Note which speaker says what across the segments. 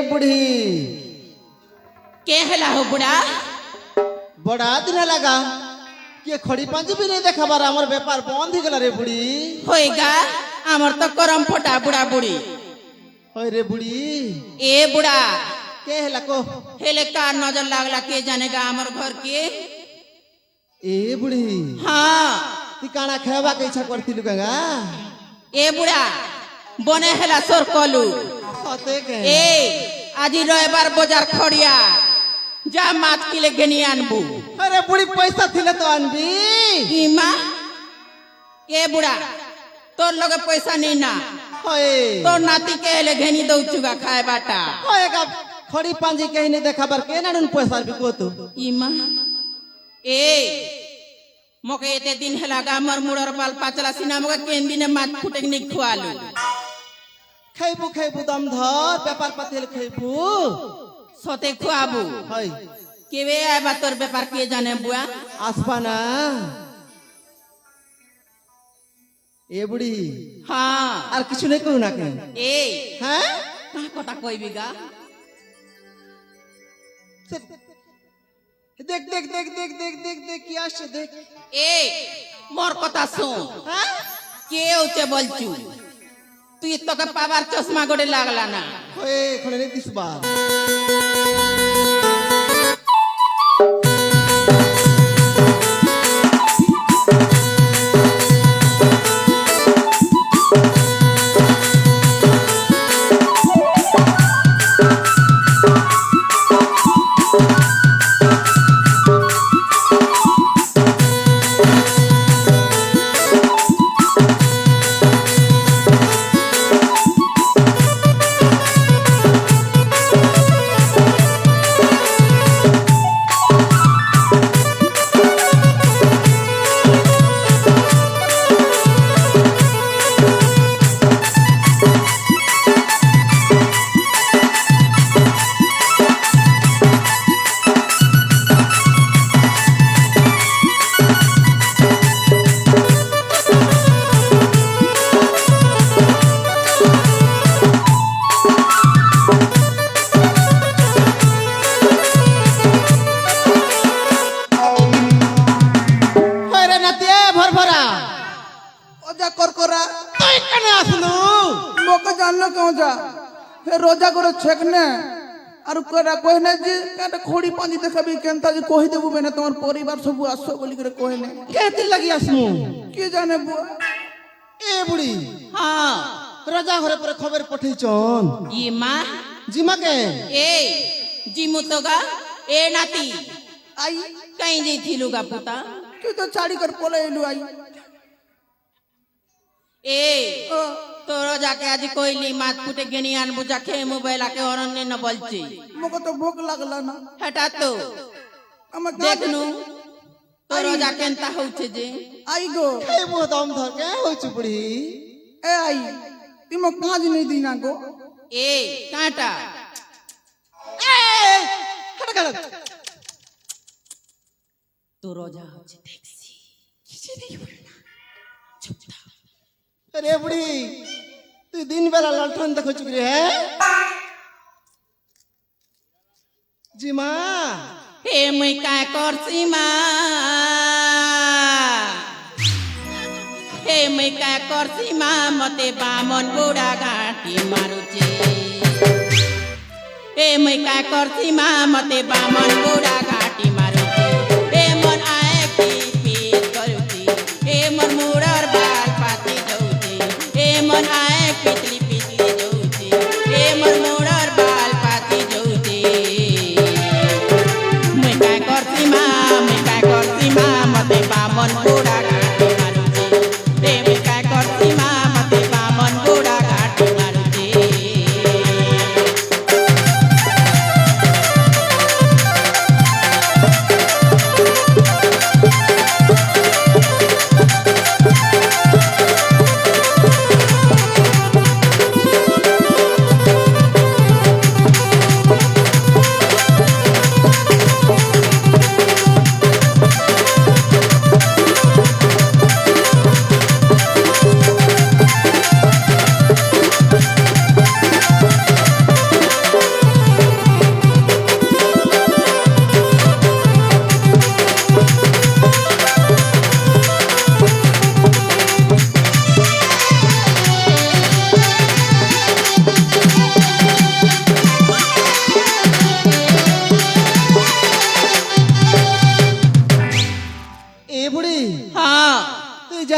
Speaker 1: बुढ़ी
Speaker 2: के हला हो बुढ़ा
Speaker 1: बड़ा दिन लगा कि खड़ी पांजी भी नहीं देखा बार हमार व्यापार बंद ही गला रे बुढ़ी
Speaker 2: होएगा हमर तो करम फटा बुढ़ा बुढ़ी
Speaker 1: होय रे बुढ़ी
Speaker 2: ए बुढ़ा
Speaker 1: के हला को
Speaker 2: हेले कार नजर लागला के जानेगा हमर घर के
Speaker 1: ए बुढ़ी
Speaker 2: हाँ
Speaker 1: ती काना खावा के इच्छा करती लुगागा
Speaker 2: ए बुढ़ा बने हेला सोर कलू
Speaker 1: सते के
Speaker 2: ए আজি রবিবার বাজার খড়িয়া যা মাছ কিলে ঘেনি আনবু
Speaker 1: अरे बुढ़ी पैसा थिले तो अनबी
Speaker 2: ইমা এ বুড়া তোর লগে পয়সা নেই না
Speaker 1: होय
Speaker 2: তোর নাতি কে হেলে ঘেনি দউচুগা খায় বাটা
Speaker 1: होएगा खड़ी पांजी कहीं नहीं देखा बार के नाडन पैसा भी को तो
Speaker 2: ইমা এ মকে এতে দিন হেলা গামর মুড়র পাল পাচলা সিনা মকে কেন দিনে মাছ ফুটে নি খুয়ালু
Speaker 1: খাইবু খাইবু দম ধর ব্যাপার পাতিল খাইবু
Speaker 2: সতে খুয়াবু
Speaker 1: होय
Speaker 2: কেবে আইবা তোর ব্যাপার কে জানে বুয়া
Speaker 1: আসবা না এ বুড়ি
Speaker 2: হ্যাঁ
Speaker 1: আর কিছু নেই কইও না কেন
Speaker 2: এ
Speaker 1: হ্যাঁ
Speaker 2: কা কথা কইবি গা
Speaker 1: देख देख देख देख देख देख देख কি আসছে দেখ
Speaker 2: এ মোর কথা শুন
Speaker 1: হ্যাঁ
Speaker 2: কে উঠে বলছু তুই তোকে পাবার চশমা গড়ে লাগলা না
Speaker 1: ওই খনে নে দিসবা
Speaker 3: रोजा करे छेकने और करा कहने जी काटा खोड़ी पानी देखबी केनता जी कहि देबु बेने तोर परिवार सब आसो बोली करे कहने
Speaker 1: केती लगी आसमु
Speaker 3: के जाने बुआ
Speaker 1: ए बुढ़ी
Speaker 2: हाँ
Speaker 1: राजा घरे पर खबर पठैचन
Speaker 2: ইমা
Speaker 1: जिमा के
Speaker 2: এ জিমু তোগা এ নাতি
Speaker 3: आई
Speaker 2: কাই যাইছিলু গা পুতা
Speaker 3: तू तो चाड़ी कर पोले एलु आई
Speaker 2: এ তোর যাকে আজ কইলি মাছ ফুটে গেনি আনবু যা খেয়ে মোবাইল আকে অরণ্যে ন বলছি
Speaker 3: मको तो भूख लागला ना
Speaker 2: হেটা তো
Speaker 3: हम
Speaker 2: দেখনু তোর যা কেনতা হচ্ছে যে
Speaker 3: आई गो
Speaker 1: খাইবু দম ধর কে হইছু বুড়ি
Speaker 3: ए आई तिमो काज नहीं दीना गो
Speaker 2: এ কাঁটা
Speaker 1: এ হট গেল
Speaker 2: তোর যা হচ্ছে দেখছি কিছু নেই বলনা চুপ থাক
Speaker 1: अरे बुढ़ी तू दिन बेला लठन देखो चुकरी है जिमा
Speaker 2: হে মই কায় করছি মা হে মই কায় করছি মা মতে বামন বুড়া ঘাটি মারুছে হে মই কায় করছি মা মতে বামন বুড়া ঘাটি মারুছে হে মন আয় কি পিত করুছি হে মন মুড়ার বাল পাতি যাউছি হে মন আয় পিতলি পিতলি যাউছি হে মন মুড়ার বাল পাতি যাউছি मैं काय करती माँ मते बामन गोड़ा घाटी मारुचे रे मैं काय करती माँ मते बामन गोड़ा घाटी मारुचे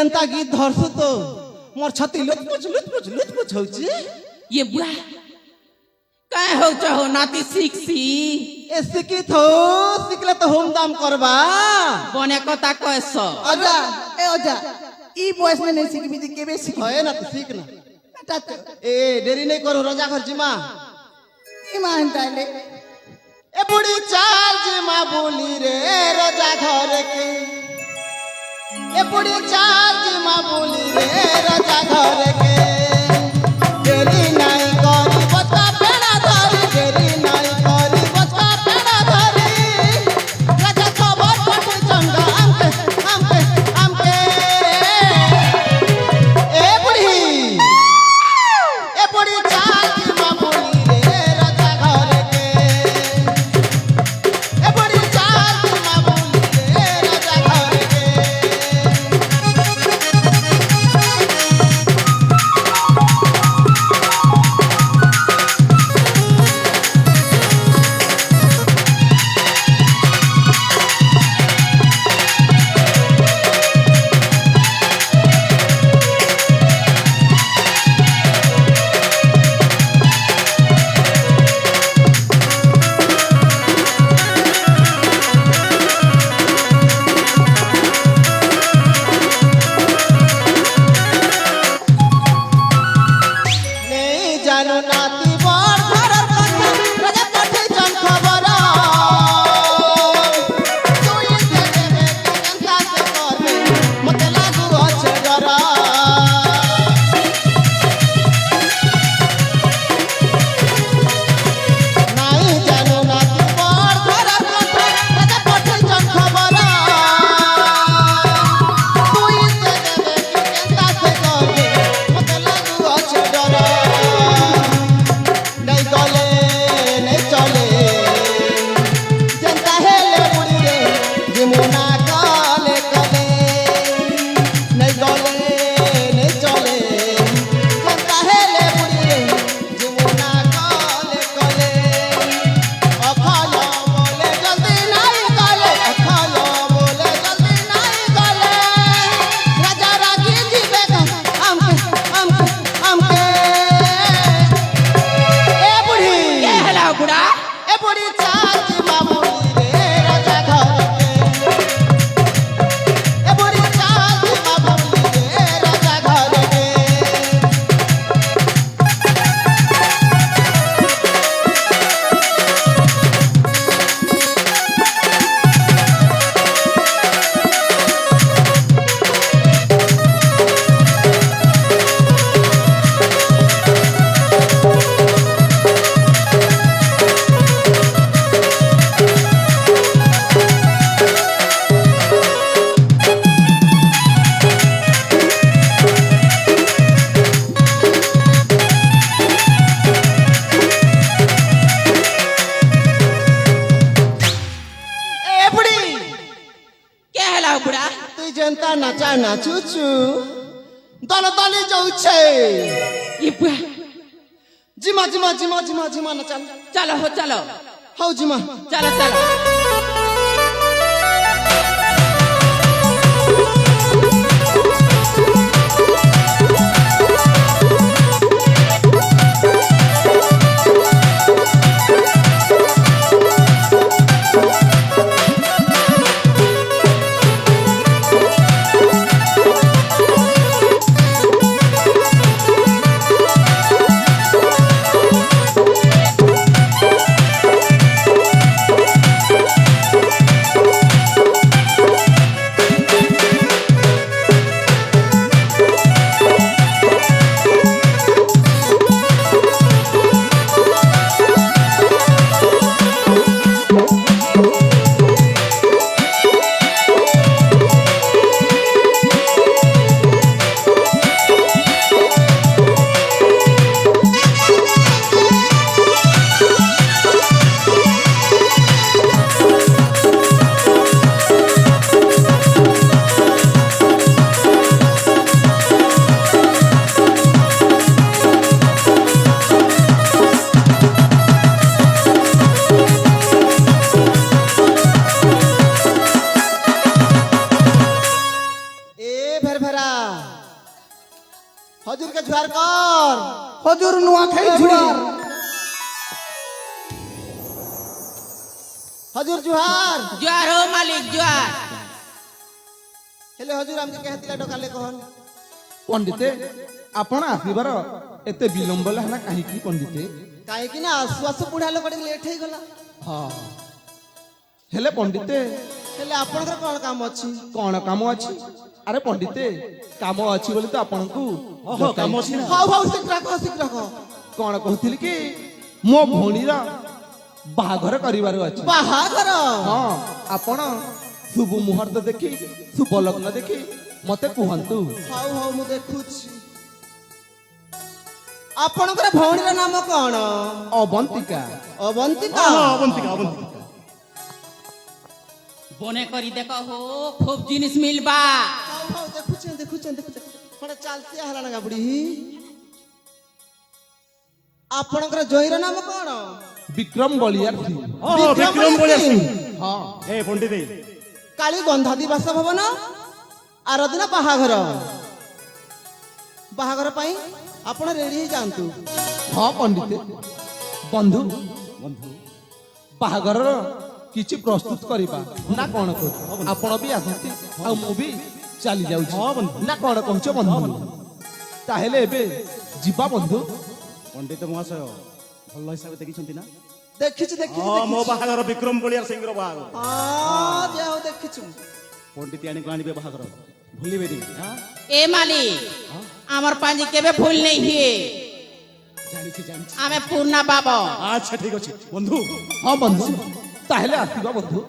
Speaker 1: କେନ୍ତା ଗୀତ ଧରସୁ ତ ମୋର ଛାତି ଲୁଚପୁଚ ହଉଛି।
Speaker 2: ये बुआ काय हो चाहो नाती सीखसी
Speaker 1: ଏ ଶିଖିଥ ଶିଖିଲେ ତ ହୋମ ଦାମ କରବା।
Speaker 2: बने कता कैस
Speaker 3: ଅଜା ଏ ଅଜା ଇ ବୟସ में नहीं सीखबी तो केबे सीखबी
Speaker 1: ହଏ ନା ତୁ ଶିଖ ନା।
Speaker 3: बेटा तो
Speaker 1: ଏ ଡେରି नहीं କରୁ ରଜା ଘର ଜିମା।
Speaker 3: ईमान ताले
Speaker 1: ए बुढ़ी चाल जिमा बोली रे रजा घर के। ए बुढ़ी चाल जिमा बोली रे रजा घर के। देरी नहीं करी बता पेड़ा धरी देरी नहीं करी बता पेड़ा धरी। रजा खबर पठे चंगा हमके ए बुढ़ी चाल जिमा बोली रे रजा घर के। ए बुढ़ी चाल जिमा बोली रे रजा घर के। नहीं जानू नाती बड़ घरर कथा रजा पठे जन खबर। सुई से देवे के जनता से करबे मते लागू अच्छे डर। नहीं जानू नाती बड़ घरर कथा रजा पठे जन खबर। सुई से देवे के जनता से करबे मते लागू अच्छे डर। नहीं गले नहीं चले जनता हेले बुढ़ी रे जिमुना काले कले। नहीं गले नहीं चले जनता हेले बुढ़ी रे जिमुना काले कले। अखाया बोले जल्दी नहीं गले अखाया बोले जल्दी नहीं गले। राजा रागी जीवे हमके ए बुढ़ी
Speaker 2: के हला बुढ़ा
Speaker 1: ए बुढ़ी चाल जिमा बोली रे रजा घर के। ए बुढ़ी चाल जिमा बोली रे रजा घर के। ए बुढ़ी
Speaker 2: के हला बुढ़ा
Speaker 1: তুই जनता नाचा नाचुचु दल दली जाउछे।
Speaker 2: ये बुआ
Speaker 1: जिमा जिमा जिमा जिमा जिमा नाचा
Speaker 2: चलो हो चलो
Speaker 1: हौ जिमा।
Speaker 2: चलो चलो
Speaker 3: হজুর নোয়াখাই ঝুড়ার
Speaker 1: হজুর জুহার
Speaker 2: জুয়ার হো মালিক জুয়ার।
Speaker 1: ହେଲେ ହଜୁର ଆମକୁ କେହେତିଲା ଡକାଲେ କହନ
Speaker 4: ପଣ୍ଡିତେ ଆପଣ ଆସିବାର ଏତେ ବିଳମ୍ବ ହେଲା କାହିଁକି ପଣ୍ଡିତେ?
Speaker 1: କାହିଁକି ନା ଆସୁ ଆସୁ ବୁଢା ଲୋକ ଟିକେ ଲେଟ୍ ହେଇଗଲା।
Speaker 4: ହଁ ହେଲେ ପଣ୍ଡିତେ
Speaker 1: ହେଲେ ଆପଣଙ୍କର କଣ କାମ ଅଛି?
Speaker 4: କଣ କାମ ଅଛି? ଆରେ ପଣ୍ଡିତେ କାମ ଅଛି ବୋଲି ତ ଆପଣଙ୍କୁ
Speaker 5: କାମ ଅଛି ନା?
Speaker 1: ହଉ ହଉ ଶୀଘ୍ର କହ ଶୀଘ୍ର କହ।
Speaker 4: କଣ କହୁଥିଲି କି ମୋ ଭଉଣୀର ବାହାଘର କରିବାର ଅଛି।
Speaker 1: ବାହାଘର
Speaker 4: ହଁ ଆପଣ ଶୁଭ ମୁହୂର୍ତ୍ତ ଦେଖି ଶୁଭ ଲଗ୍ନ ଦେଖି ମତେ କୁହନ୍ତୁ।
Speaker 1: ହଉ ହଉ ମୁଁ ଦେଖୁଛି। ଆପଣଙ୍କର ଭଉଣୀର ନାମ କଣ?
Speaker 4: ଅବନ୍ତିକା।
Speaker 1: ଅବନ୍ତିକା।
Speaker 5: ଅବନ୍ତିକା ଅବନ୍ତିକା
Speaker 2: বনে করি দেখো হো খুব জিনিস মিলবা।
Speaker 1: ହଉ ହଉ ଦେଖୁଛି ଦେଖୁଛି ଦେଖୁଛି କଣ ଚାଲତି ହେଲା ନା ବୁଢୀ। ଆପଣଙ୍କର ଜୟୀର ନାମ କଣ?
Speaker 4: ବିକ୍ରମ ବଳିଆର ସିଂ।
Speaker 5: ବିକ୍ରମ ବଳିଆ ସିଂ।
Speaker 4: ହଁ
Speaker 5: ଏ ପଣ୍ଡିତ
Speaker 1: କାଳି ଗନ୍ଧାଦି ବାସଭବନ ଆର ଦିନ ବାହାଘର। ବାହାଘର ପାଇଁ ଆପଣ ରେଡି ହେଇଯାଆନ୍ତୁ।
Speaker 4: ହଁ ପଣ୍ଡିତେ ବନ୍ଧୁ ବାହାଘରର କିଛି ପ୍ରସ୍ତୁତ କରିବା ନା କଣ କହୁଛ? ଆପଣ ବି ଆସନ୍ତି ଆଉ ମୁଁ ବି ଚାଲି ଯାଉଛି ନା କଣ କହୁଛ ବନ୍ଧୁ? ତାହେଲେ ଏବେ ଯିବା ବନ୍ଧୁ।
Speaker 5: ପଣ୍ଡିତ ମହାଶୟ ଭଲ ହିସାବରେ ଦେଖିଛନ୍ତି ନା?
Speaker 1: ଦେଖିଛୁ ଦେଖିଛୁ
Speaker 5: ହଁ ମୋ
Speaker 1: ଦେଖିଛୁ।
Speaker 5: ବାହାଘର ବିକ୍ରମ ବଳିଆର ସିଂର ବାହାଘର।
Speaker 1: ହଁ ଯା ହଉ ଦେଖିଛୁ।
Speaker 5: ପଣ୍ଡିତ ଆଣିକି ଆଣିବେ ବାହାଘର ଭୁଲିବେନି।
Speaker 2: এ মালিক আমার পাঞ্জি কেবে ভুল নেই হিয়ে
Speaker 5: ଜାଣିଛି ଜାଣିଛି।
Speaker 2: আমি পূর্ণা পাবো।
Speaker 5: ଆଚ୍ଛା ଠିକ ଅଛି ବନ୍ଧୁ।
Speaker 4: ହଁ ବନ୍ଧୁ ତାହେଲେ ଆସିବା ବନ୍ଧୁ।